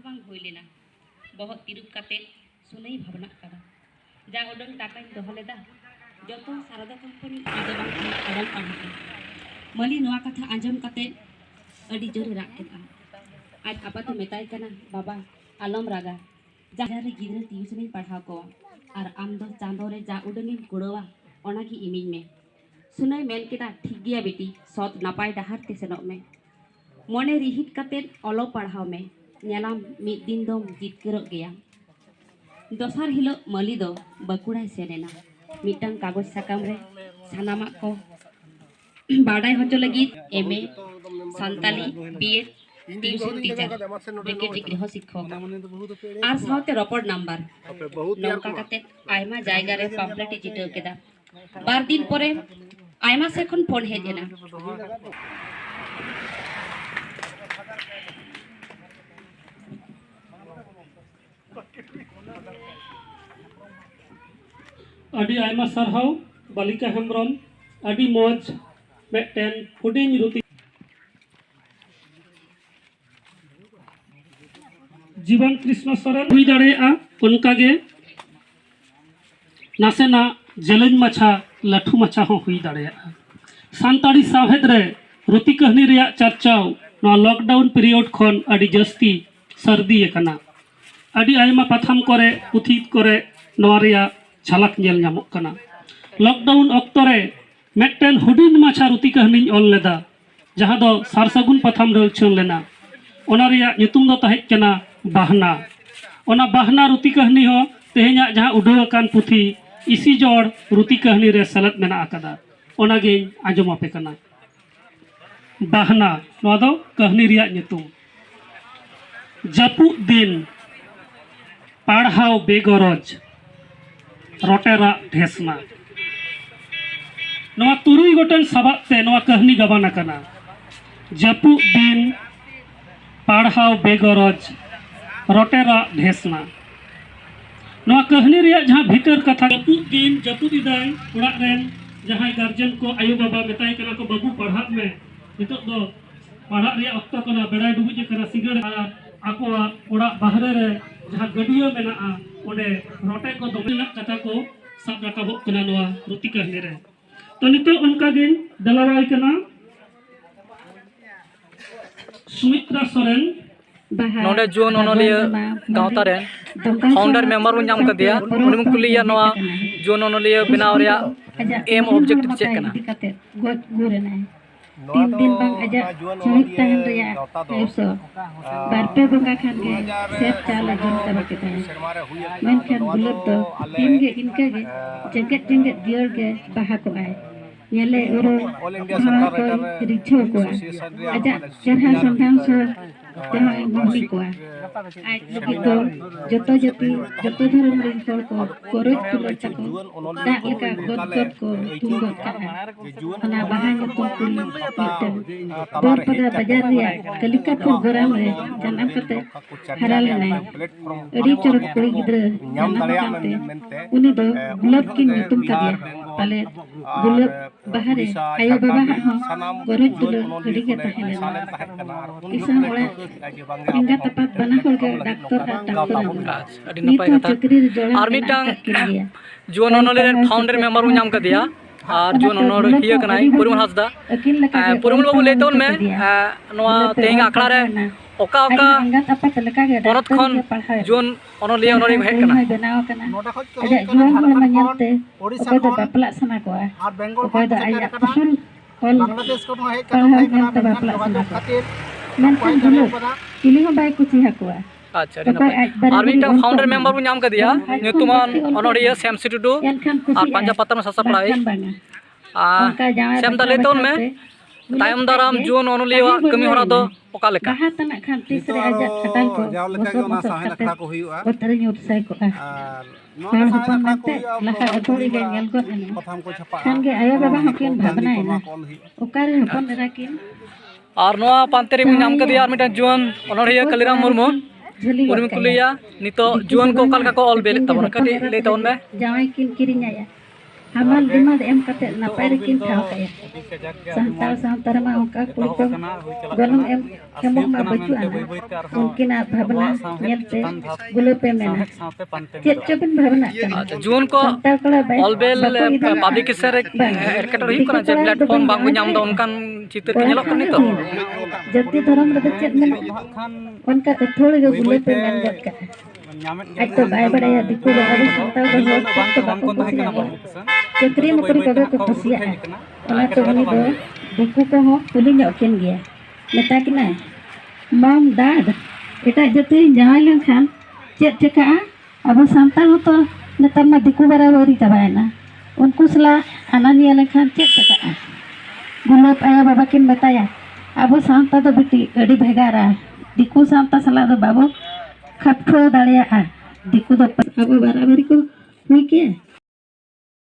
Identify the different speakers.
Speaker 1: bang huy lena bohot tirup kate sunai bhabna kada ja odong taka doho leda joto sarada company ado bang adam pahate mali noa katha anjom kate adi jore rak keta aj apa to metai kana baba alom raga jare gidre tuition padhaw ko ar am do chando re ja udangin kurowa ona ki image me sunai men keta thik giya beti sot napai dahar te senok me mone rihit kate olo padhaw me nyalam mid din dom jitkerok geya dosar hilo mali do bakurai senena mitang kagoj sakam re sanamak ko badai hocho lagi MA santali BA tuition teacher brigade গৃহ শিক্ষক আর সাথে record number নৌকা কাতে আইমা জায়গা রে pamphlet জিটাও কেদা বার দিন পরে আইমা সেখন phone হেজেনা
Speaker 2: আদি আইমা সারহাও বালিকা হেমব্রম আদি মজ মেটেন হুডিং রুতি जीवन कृष्ण सरन हुई दाड़ेया उनकागे नासेना जेलेंज माछा लाठू माछा हो हुई दाड़ेया सानताड़ी सावहेद रे रुति कहनी रेया चर्चाव नवा लॉकडाउन पीरियड खन अडी जस्ती सर्दी एकना अडी आयमा पाथाम करे पुथित करे नवा रेया झलक नेल ᱧᱟᱢᱚᱜ कना लॉकडाउन ऑक्टो रे मेटेन हुडिन माछा रुति कहनी ऑल लेदा जहां दो सारसगुन पाथाम रे उछन लेना ओना रेया nyutum दो तहेज कना बाहना ओना बाहना रुति कहनी हो तेहेኛ जहां उडो कान पुथी इसी जोड़ रुति कहनी रे सलत मेना आकदा ओनागे आजम आपे कना बाहना नवा दो कहनी रिया nyutum जापु दिन पाढ़ाव बेगरज रोटेरा ढेसना नवा तुरुई गोटन सबाते नवा कहनी गबाना कना जापु दिन पाढ़ाव बेगरज रोटेरा ढेसना नवा कहनी रिया जहां भीतर कथा जपुद दिन जपुद इदाय उड़ा रेन जहां गार्जियन को आयो बाबा मेताय कना को बाबू पढ़ात में नितो दो पढ़ा रिया अक्ता कना बेड़ाय डुबुजे कना सिगड़ आकोआ उड़ा बाहरे रे जहां गडियो मेना ओडे रोटे को दोमेना कथा को सब राकाबो कना नवा रुति कहनी रे तो नितो उनका गे दलावाय कना सुमित्रा सोरेन
Speaker 3: नोडे जोन ओनोलिया गावता रे फाउंडर मेंबर बन नाम कदिया उनी कुलिया नवा जोन ओनोलिया बनाव रिया एम ऑब्जेक्टिव चेक कना
Speaker 4: तीन दिन बांग आजा चुनिक तहन रिया एसो बारपे बंगा खान के सेट चाला जन करा के तहन मन खान बुलत तो तीन के इनके के जगत जगत दियर के बाहा को आए येले ओरो को रिछो को आजा जरहा संधान सो जहां मोहली को आज लगी तो जतो जति जतो धर्म रे हर को कोरज कुलर तको दा लेका गदगद को तुंगत का अना बाहा तो कुली मिटन दर पदा बाजार रिया कलिका को गराम रे जानम कते हराल नै एडी चरक कोई गिद्र जानम काते उनी दो गुलाब की तुम का दिया पाले गुलाब बाहरे आयो बाबा हां कोरज कुलर एडी के तहले किसान ओळे इंगा तपत बना हो गया डॉक्टर
Speaker 3: अडी नपाय कथा आर मिटांग जोन ओनोले फाउंडर मेंबर बन नाम कदिया और जोन ओनोर हिया कनाई परिमल हासदा परिमल बाबू लेतोन में नवा तेंग आखड़ा रे ओका ओका परत खन जोन ओनोलिया ओनोरी हेड कना
Speaker 4: बनाव कना अजा जोन होल मन्यते ओको दो बापला सना को और बेंगल को दो आया पुसुल होल बांग्लादेश को हेड कना बापला सना खातिर मेंशन दुलो किली हो बाय कुछ हकुआ
Speaker 3: अच्छा रे और मिटा फाउंडर मेंबर बन नाम कदिया nyutuman ओनोरिया सेम सिटुडू और पंजा पत्तर में ससा पड़ाई सेम दा लेतोन में तायम दाराम जोन ओनोलिया कमी होरा दो ओका लेका
Speaker 4: कहा तना खान तीस रे आजा खटाल को
Speaker 5: जाव लेका गे ना साहे लखा को हुइआ
Speaker 4: ओतरे न्यूट साइ को
Speaker 5: नोना साहे लखा को
Speaker 4: लखा अथोरी गे गेल को
Speaker 5: प्रथम को छपा
Speaker 4: खान के आयो बाबा हकिन भावना है ना ओकारे हपन राकिन
Speaker 3: और नवा पांतेरी बन नाम कदिया और मिटा जोन ओनोरिया कलिराम मुर्मू उनी कुलिया नितो जोन को कल का को ऑल बेले तबन कटी ले तवन में
Speaker 4: जावाई किन किरिन आया hamal dimat em kate napai rekin thau kaya santal santar ma onka kuli ko golong em kemo ma baju ana mungkin bhavana nyelte gulo pe mena chet chobin bhavana
Speaker 3: अच्छा जुन को
Speaker 4: santal kala bai
Speaker 3: ऑलबेल पब्लिक सेर एरकेटर हुई कना जे platform बांग को नाम दा उनकान चित्र के नेलक कनी तो
Speaker 4: jati dharam rada chet men onka thodi ge gulo pe men gat ka atto bai badaya diku baru santal ko to bangko chakri nokri kaga ko kusia ona to bani do diku ko ho kuli nyok ken gya meta kina mom dad eta jati jahay lang khan chet cheka abo santal to netar ma diku barawari tabaina unku sala anania lang khan chet cheka gulo ayah baba kin betaya abo santa do biti adi bhegara diku santa sala do babo khatro dalaya diku do abo barawari ko hui ke